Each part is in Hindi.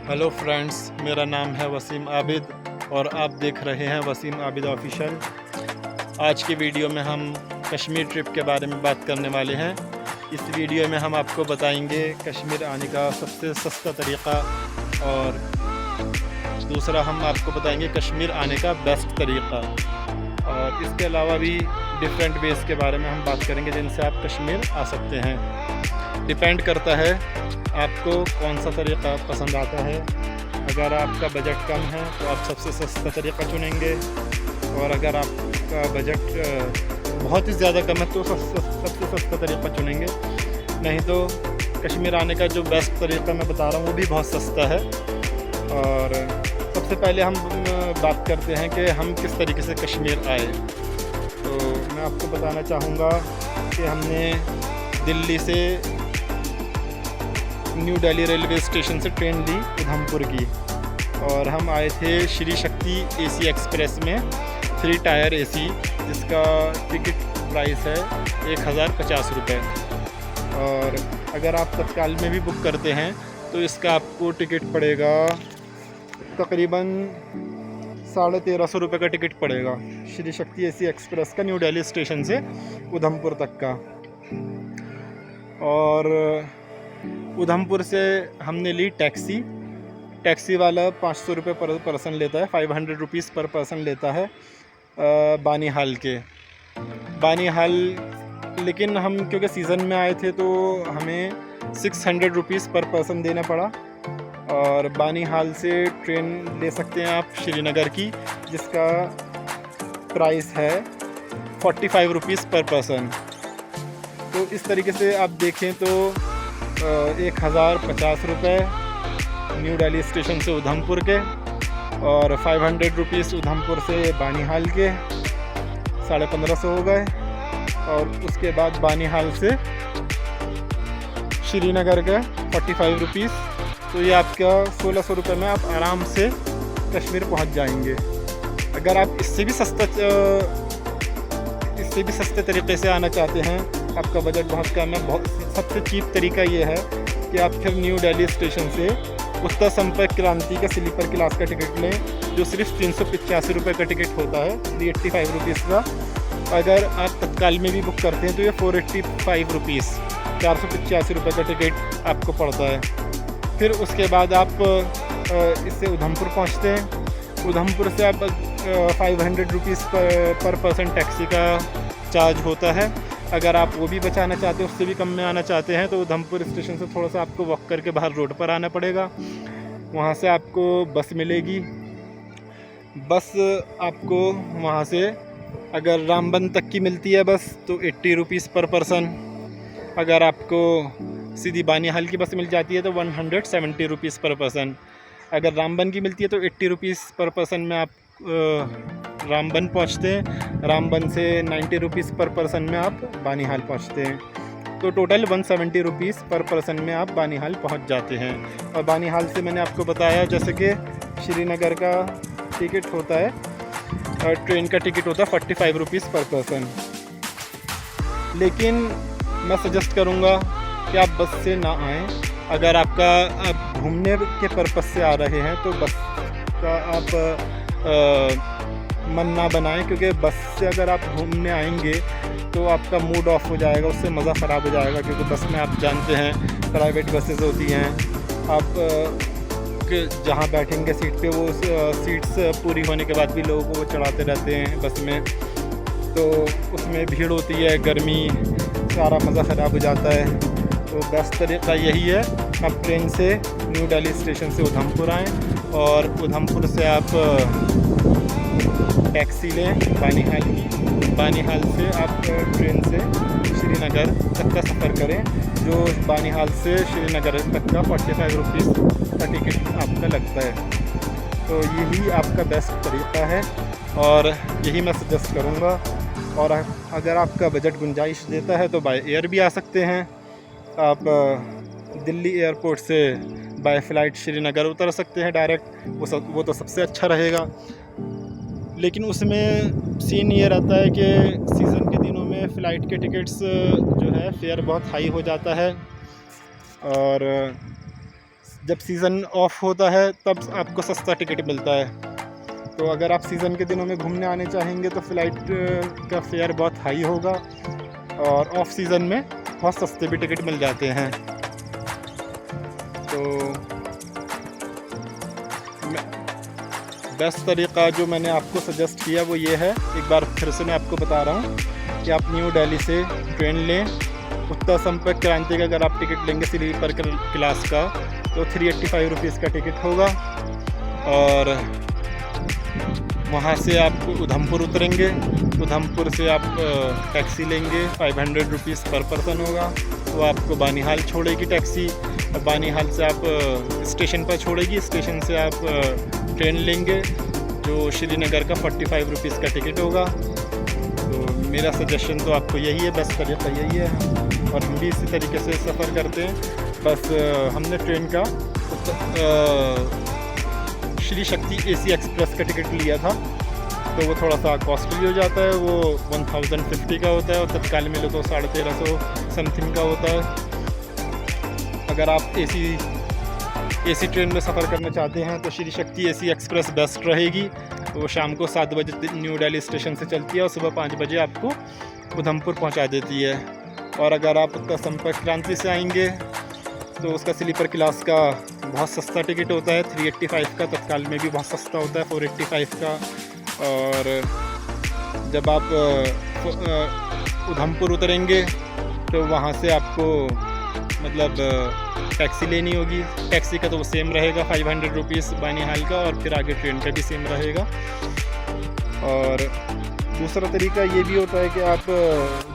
हेलो फ्रेंड्स, मेरा नाम है वसीम आबिद और आप देख रहे हैं वसीम आबिद ऑफिशियल। आज की वीडियो में हम कश्मीर ट्रिप के बारे में बात करने वाले हैं। इस वीडियो में हम आपको बताएंगे कश्मीर आने का सबसे सस्ता तरीक़ा और दूसरा हम आपको बताएंगे कश्मीर आने का बेस्ट तरीक़ा, और इसके अलावा भी डिफरेंट वेज़ के बारे में हम बात करेंगे जिनसे आप कश्मीर आ सकते हैं। डिपेंड करता है आपको कौन सा तरीक़ा पसंद आता है। अगर आपका बजट कम है तो आप सबसे सस्ता तरीक़ा चुनेंगे, और अगर आपका बजट बहुत ही ज़्यादा कम है तो सबसे सस्ता तरीक़ा चुनेंगे। नहीं तो कश्मीर आने का जो बेस्ट तरीक़ा मैं बता रहा हूँ वो भी बहुत सस्ता है। और सबसे पहले हम बात करते हैं कि हम किस तरीके से कश्मीर आए। तो मैं आपको बताना चाहूँगा कि हमने दिल्ली से न्यू दिल्ली रेलवे स्टेशन से ट्रेन ली उधमपुर की, और हम आए थे श्री शक्ति एसी एक्सप्रेस में 3 टायर एसी, जिसका टिकट प्राइस है 1050 रुपये। और अगर आप तत्काल में भी बुक करते हैं तो इसका आपको टिकट पड़ेगा तकरीबन 1350 रुपये का टिकट पड़ेगा श्री शक्ति एसी एक्सप्रेस का, न्यू दिल्ली स्टेशन से उधमपुर तक का। और उधमपुर से हमने ली टैक्सी वाला 500 रुपये पर पर्सन लेता है, 500 रुपीज़ पर पर्सन लेता है बानीहाल के। बानीहाल लेकिन हम क्योंकि सीज़न में आए थे तो हमें 600 रुपीज़ पर पर्सन देना पड़ा। और बानीहाल से ट्रेन ले सकते हैं आप श्रीनगर की, जिसका प्राइस है 45 रुपीज़ पर पर्सन। तो इस तरीके से आप देखें तो 1050 रुपये न्यू दिल्ली स्टेशन से उधमपुर के, और 500 रुपीज़ उधमपुर से बानीहाल के, 1550 हो गए। और उसके बाद बानीहाल से श्रीनगर के 45 रुपीज़। तो ये आपका 1600 रुपये में आप आराम से कश्मीर पहुंच जाएंगे। अगर आप इससे भी सस्ते तरीके से आना चाहते हैं, आपका बजट बहुत कम है, सबसे चीप तरीका ये है कि आप फिर न्यू दिल्ली स्टेशन से उत्तर संपर्क क्रांति का स्लीपर क्लास का टिकट लें, जो सिर्फ 385 रुपये का टिकट होता है, 385 रुपीज़ का। अगर आप तत्काल में भी बुक करते हैं तो ये 485 रुपीज़, 485 रुपये का टिकट आपको पड़ता है। फिर उसके बाद आप इससे उधमपुर पहुंचते हैं। उधमपुर से आप 500 रुपीज़ पर पर्सन टैक्सी का चार्ज होता है। अगर आप वो भी बचाना चाहते हैं, उससे भी कम में आना चाहते हैं, तो उधमपुर स्टेशन से थोड़ा सा आपको वॉक करके बाहर रोड पर आना पड़ेगा। वहाँ से आपको बस मिलेगी। बस आपको वहाँ से अगर रामबन तक की मिलती है बस तो 80 रुपीज़ पर पर्सन। अगर आपको सीधी बानीहाल की बस मिल जाती है तो 170 रुपीज़ पर पर्सन। अगर रामबन की मिलती है तो 80 रुपीज़ पर पर्सन में आप रामबन पहुंचते हैं। रामबन से 90 रुपीज़ पर पर्सन में आप बानीहाल पहुंचते हैं। तो टोटल 170 रुपीज़ पर पर्सन में आप बानीहाल पहुंच जाते हैं। और बानीहाल से मैंने आपको बताया जैसे कि श्रीनगर का टिकट होता है, ट्रेन का टिकट होता है 45 रुपीज़ पर पर्सन। लेकिन मैं सजेस्ट करूँगा कि आप बस से ना आएँ। अगर आप घूमने के पर्पज़ से आ रहे हैं तो बस का आप मन ना बनाएं, क्योंकि बस से अगर आप घूमने आएंगे तो आपका मूड ऑफ हो जाएगा, उससे मज़ा ख़राब हो जाएगा। क्योंकि बस में आप जानते हैं प्राइवेट बसेस होती हैं, आप जहाँ बैठेंगे सीट पे वो सीट्स पूरी होने के बाद भी लोगों को वो चढ़ाते रहते हैं बस में, तो उसमें भीड़ होती है, गर्मी, सारा मज़ा ख़राब हो जाता है। तो बेस्ट तरीक़ा यही है, आप ट्रेन से न्यू दिल्ली स्टेशन से उधमपुर आएँ, और उधमपुर से आप टैक्सी लें बानीहाल की। बानीहाल से आप ट्रेन से श्रीनगर तक का सफ़र करें, जो बानीहाल से श्रीनगर तक का 45 रुपीज़ का टिकट आपका लगता है। तो यही आपका बेस्ट तरीक़ा है और यही मैं सजेस्ट करूँगा। और अगर आपका बजट गुंजाइश देता है तो बाय एयर भी आ सकते हैं। आप दिल्ली एयरपोर्ट से बाय फ़्लाइट श्रीनगर उतर सकते हैं डायरेक्ट, वो तो सबसे अच्छा रहेगा। लेकिन उसमें सीन ये रहता है कि सीज़न के दिनों में फ़्लाइट के टिकट्स जो है फेयर बहुत हाई हो जाता है, और जब सीज़न ऑफ होता है तब आपको सस्ता टिकट मिलता है। तो अगर आप सीज़न के दिनों में घूमने आने चाहेंगे तो फ़्लाइट का फेयर बहुत हाई होगा, और ऑफ सीज़न में बहुत सस्ते भी टिकट मिल जाते हैं। तो बेस्ट तरीक़ा जो मैंने आपको सजेस्ट किया वो ये है, एक बार फिर से मैं आपको बता रहा हूँ कि आप न्यू दिल्ली से ट्रेन लें। उत्तर संपर्क क्रांति का अगर आप टिकट लेंगे स्लीपर क्लास का तो 385 रुपीज़ का टिकट होगा, और वहाँ से आप उधमपुर उतरेंगे। उधमपुर से आप टैक्सी लेंगे, 500 रुपीज़ पर पर्सन होगा। वो आपको बानीहाल छोड़ेगी टैक्सी, और बानीहाल से आप स्टेशन पर छोड़ेगी। स्टेशन से आप ट्रेन लेंगे जो श्रीनगर का 45 रुपीज़ का टिकट होगा। तो मेरा सजेशन तो आपको यही है, बेस्ट तरीका यही है, और हम भी इसी तरीके से सफ़र करते हैं। बस हमने ट्रेन का श्री शक्ति AC एक्सप्रेस का टिकट लिया था, तो वो थोड़ा सा कॉस्टली हो जाता है। वो 1050 का होता है, और तत्काल में लो तो 1350 समथिंग का होता है। अगर आप AC ट्रेन में सफ़र करना चाहते हैं तो Shri Shakti AC express best रहेगी। वो शाम को 7 बजे न्यू दिल्ली स्टेशन से चलती है, और सुबह 5 बजे आपको उधमपुर पहुंचा देती है। और अगर आप उत्तर संपर्क क्रांति से आएंगे तो उसका स्लीपर क्लास का बहुत सस्ता टिकट होता है, 385 का। तत्काल में भी बहुत सस्ता होता है, 485 का। और जब आप उधमपुर उतरेंगे तो वहाँ से आपको मतलब टैक्सी लेनी होगी। टैक्सी का तो वो सेम रहेगा, 500 रुपीज़ बानीहाल का, और फिर आगे ट्रेन का भी सेम रहेगा। और दूसरा तरीका ये भी होता है कि आप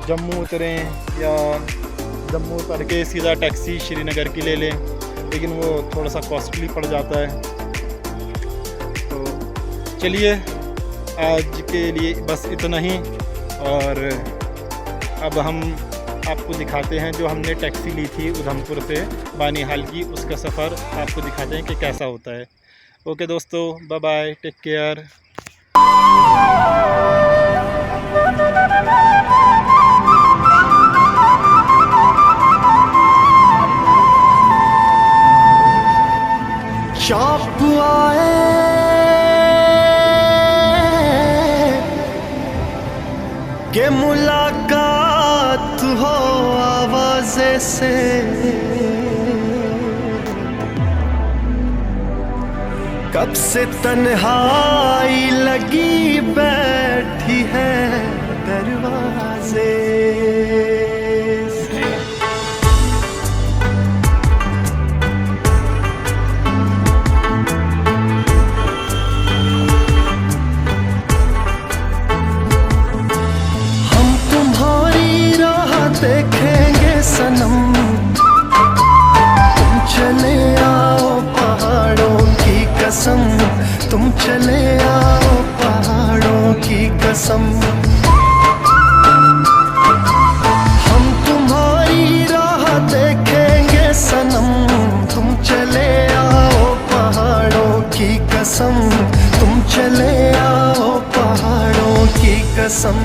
जम्मू उतरें, या जम्मू उतर के सीधा टैक्सी श्रीनगर की ले लें, लेकिन वो थोड़ा सा कॉस्टली पड़ जाता है। तो चलिए आज के लिए बस इतना ही, और अब हम आपको दिखाते हैं जो हमने टैक्सी ली थी उधमपुर से बानीहाल की, उसका सफ़र आपको दिखाते हैं कि कैसा होता है। ओके दोस्तों, बाय बाय, टेक केयर। शौक आए के मुलाकात हो आवाज़े से, कब से तन्हाई लगी बैठी है दरवाजे से। हम तुम्हारी राह देखेंगे सनम, तुम चले आओ पहाड़ों की कसम, तुम चले आओ पहाड़ों की कसम। हम तुम्हारी राह देखेंगे सनम, तुम चले आओ पहाड़ों की कसम, तुम चले आओ पहाड़ों की कसम।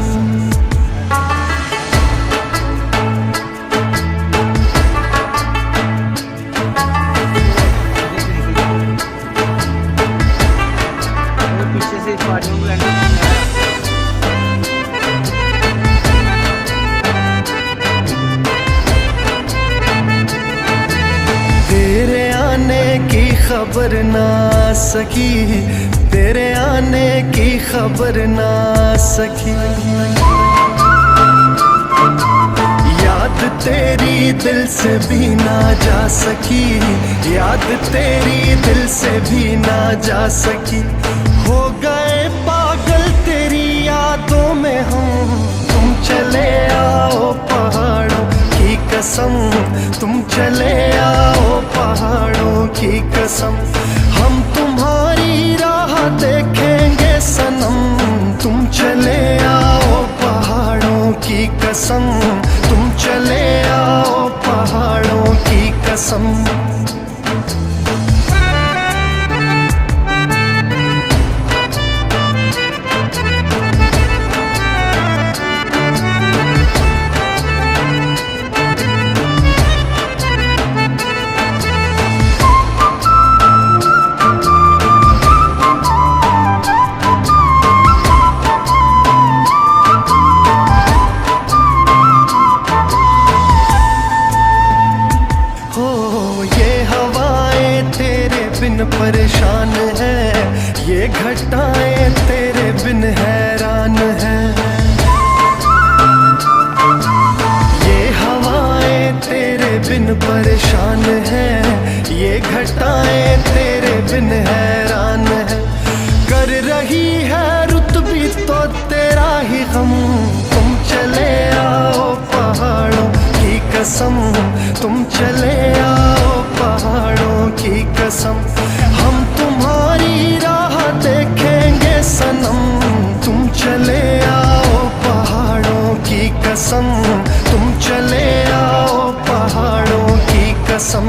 तेरे आने की खबर ना सकी, तेरे आने की खबर ना सकी, याद तेरी दिल से भी ना जा सकी, याद तेरी दिल से भी ना जा सकी। हो गए पागल तेरी यादों में हम, तुम चले आओ पहाड़ों की कसम, तुम चले आओ पहाड़ों की कसम। हम तुम्हारी राह देखेंगे सनम, तुम चले आओ पहाड़ों की कसम, तुम चले आओ पहाड़ों की कसम। परेशान है, ये घटाएं तेरे बिन हैरान है। ये हवाएं तेरे बिन परेशान है, ये घटाएं तेरे बिन हैरान है। कर रही है रुत भी तो तेरा ही गम, तुम चले आओ पहाड़ों की कसम, तुम चले आओ पहाड़ों की कसम। हम तुम्हारी राह देखेंगे सनम, तुम चले आओ पहाड़ों की कसम, तुम चले आओ पहाड़ों की कसम।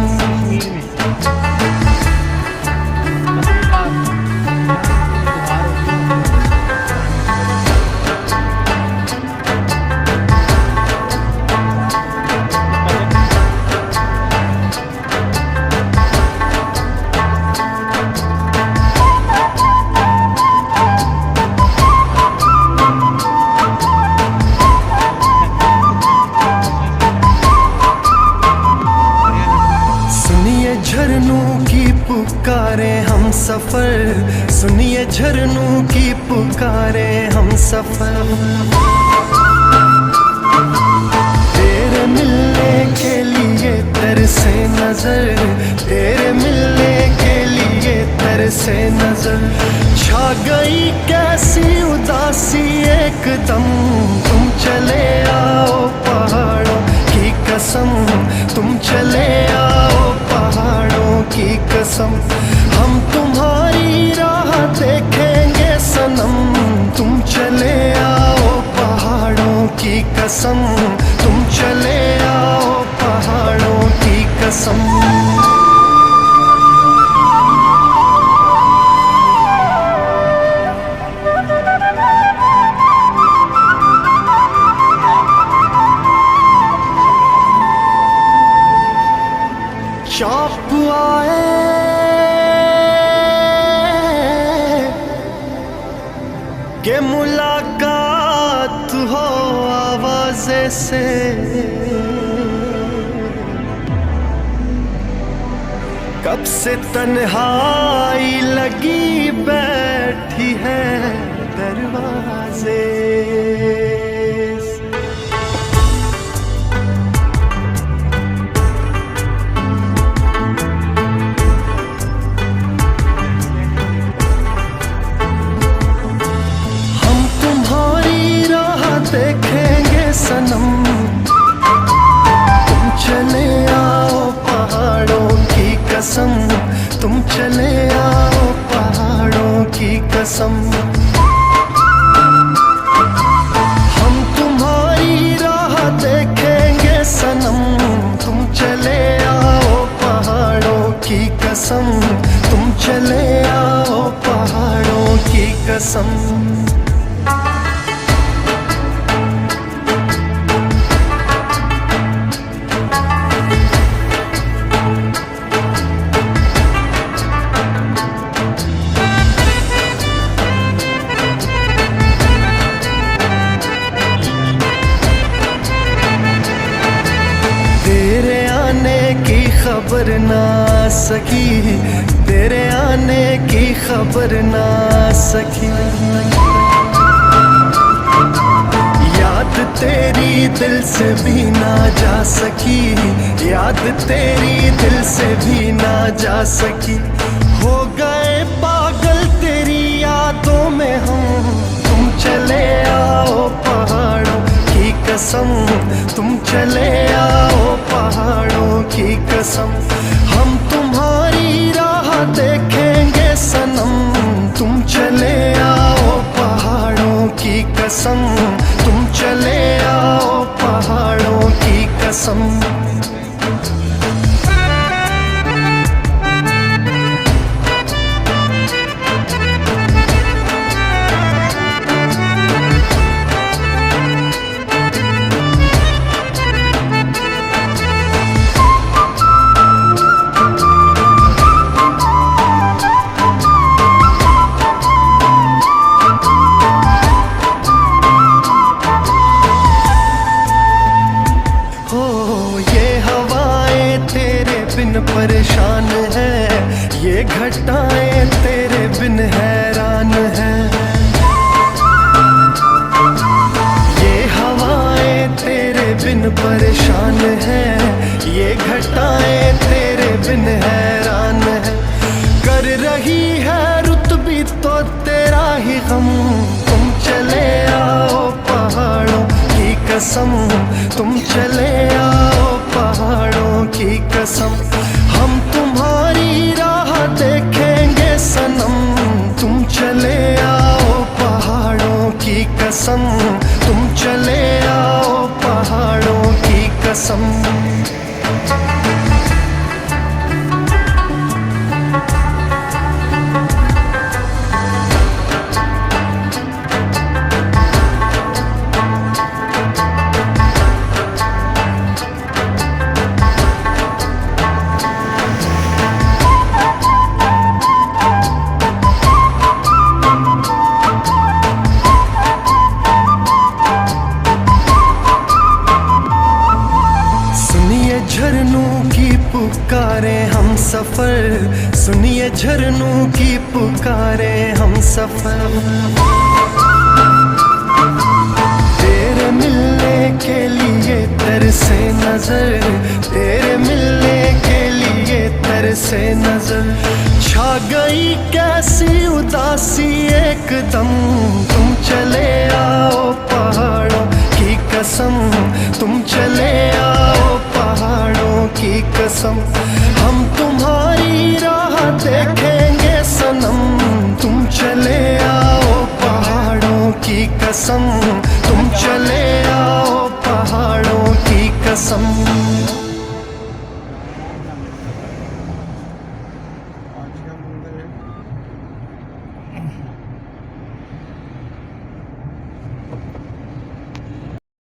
झरनों की पुकारे हम सफर, सुनिए झरनों की पुकारे हम सफर। तेरे मिलने के लिए तरसे नजर, तेरे मिलने के लिए तरसे नजर। छा गई कैसी उदासी एकदम, तुम चले आओ पहाड़ों की कसम, तुम चले आओ पहाड़ों की कसम। हम तुम्हारी राह देखेंगे सनम, तुम चले आओ पहाड़ों की कसम, तुम चले आओ पहाड़ों की कसम। चाप आए के मुलाकात हो आवाज़े से, कब से तन्हाई लगी बैठी है दरवाजे। देखेंगे सनम, तुम चले आओ पहाड़ों की कसम, तुम चले आओ पहाड़ों की कसम। हम तुम्हारी राह देखेंगे सनम, तुम चले आओ पहाड़ों की कसम, तुम चले आओ पहाड़ों की कसम। खबर ना सकी, तेरे आने की खबर ना सकी। याद तेरी दिल से भी ना जा सकी, याद तेरी दिल से भी ना जा सकी। हो गए पागल तेरी यादों में हम, तुम चले आओ पहाड़ों की कसम, तुम चले आओ पहाड़ों की कसम। हम तुम्हारी राह देखेंगे सनम, तुम चले आओ पहाड़ों की कसम, तुम चले आओ पहाड़ों की कसम। परेशान है, ये घटाएं तेरे बिन हैरान है, ये हवाएं तेरे बिन परेशान है, ये घटाएं तेरे बिन हैरान है। कर रही है रुत भी तो तेरा ही गम, तुम चले आओ पहाड़ों की कसम, तुम चले आओ पहाड़ों की कसम। हम तुम्हारी राह देखेंगे सनम, तुम चले आओ पहाड़ों की कसम, तुम चले आओ पहाड़ों की कसम। झरनों की पुकारे हम सफर, सुनिए झरनों की पुकारे हम सफर। तेरे मिलने के लिए तरसे नजर, तेरे मिलने के लिए तरसे नजर। छा गई कैसी उदासी एकदम, तुम चले आओ पहाड़ों की कसम, तुम चले आओ पहाड़ों की कसम। हम तुम्हारी राह देखेंगे सनम, तुम चले आओ पहाड़ों की कसम, तुम चले आओ पहाड़ों की कसम। आज का मंदिर है